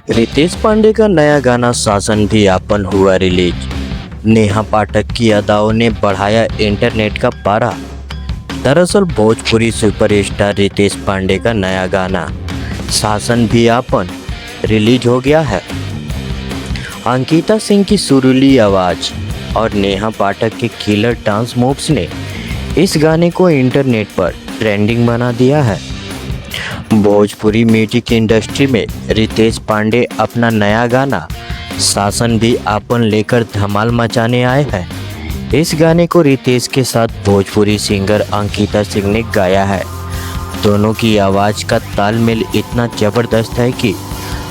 रितेश पांडे का नया गाना शासन भी आपन हुआ रिलीज। नेहा पाठक की अदाओं ने बढ़ाया इंटरनेट का पारा। दरअसल भोजपुरी सुपरस्टार रितेश पांडे का नया गाना शासन भी आपन रिलीज हो गया है। अंकिता सिंह की सुरीली आवाज़ और नेहा पाठक के किलर डांस मूव्स ने इस गाने को इंटरनेट पर ट्रेंडिंग बना दिया है। भोजपुरी म्यूजिक इंडस्ट्री में रितेश पांडे अपना नया गाना शासन भी आपन लेकर धमाल मचाने आए हैं। इस गाने को रितेश के साथ भोजपुरी सिंगर अंकिता सिंह ने गाया है। दोनों की आवाज़ का तालमेल इतना ज़बरदस्त है कि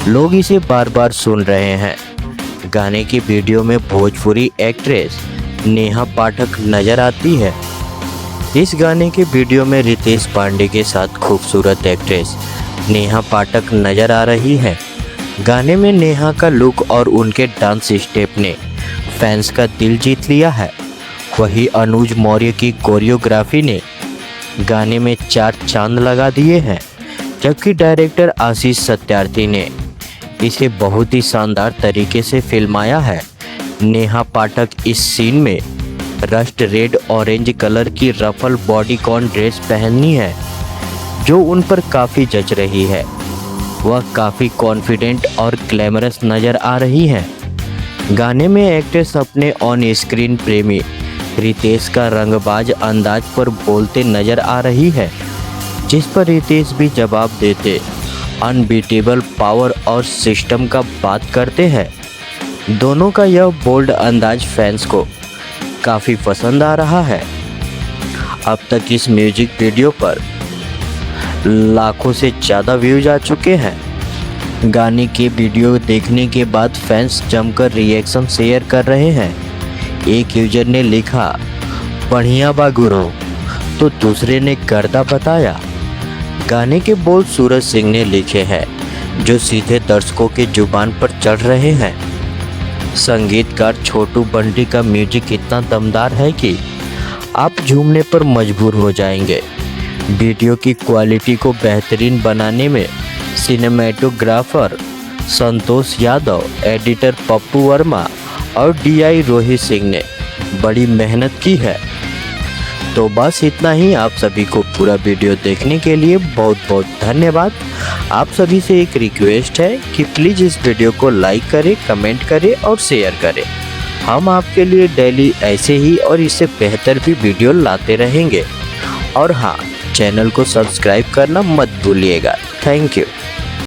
लोग इसे बार बार सुन रहे हैं। गाने की वीडियो में भोजपुरी एक्ट्रेस नेहा पाठक नजर आती है। इस गाने के वीडियो में रितेश पांडे के साथ खूबसूरत एक्ट्रेस नेहा पाठक नजर आ रही है। गाने में नेहा का लुक और उनके डांस स्टेप ने फैंस का दिल जीत लिया है। वहीं अनुज मौर्य की कोरियोग्राफी ने गाने में 4 चांद लगा दिए हैं, जबकि डायरेक्टर आशीष सत्यार्थी ने इसे बहुत ही शानदार तरीके से फिल्माया है। नेहा पाठक इस सीन में रस्ट रेड ऑरेंज कलर की रफल बॉडीकॉन ड्रेस पहनी है, जो उन पर काफ़ी जच रही है। वह काफ़ी कॉन्फिडेंट और ग्लैमरस नज़र आ रही हैं। गाने में एक्ट्रेस अपने ऑन स्क्रीन प्रेमी रितेश का रंगबाज अंदाज पर बोलते नज़र आ रही है, जिस पर रितेश भी जवाब देते अनबीटेबल पावर और सिस्टम का बात करते हैं। दोनों का यह बोल्ड अंदाज फैंस को काफ़ी पसंद आ रहा है। अब तक इस म्यूजिक वीडियो पर लाखों से ज़्यादा व्यूज आ चुके हैं। गाने के वीडियो देखने के बाद फैंस जमकर रिएक्शन शेयर कर रहे हैं। एक यूजर ने लिखा बढ़िया बा गुरु, तो दूसरे ने गर्दा बताया। गाने के बोल सूरज सिंह ने लिखे हैं, जो सीधे दर्शकों के जुबान पर चढ़ रहे हैं। संगीतकार छोटू बंटी का म्यूजिक इतना दमदार है कि आप झूमने पर मजबूर हो जाएंगे। वीडियो की क्वालिटी को बेहतरीन बनाने में सिनेमेटोग्राफर संतोष यादव, एडिटर पप्पू वर्मा और डीआई रोहित सिंह ने बड़ी मेहनत की है। तो बस इतना ही। आप सभी को पूरा वीडियो देखने के लिए बहुत बहुत धन्यवाद। आप सभी से एक रिक्वेस्ट है कि प्लीज़ इस वीडियो को लाइक करें, कमेंट करें और शेयर करें। हम आपके लिए डेली ऐसे ही और इससे बेहतर भी वीडियो लाते रहेंगे। और हाँ, चैनल को सब्सक्राइब करना मत भूलिएगा। Thank you.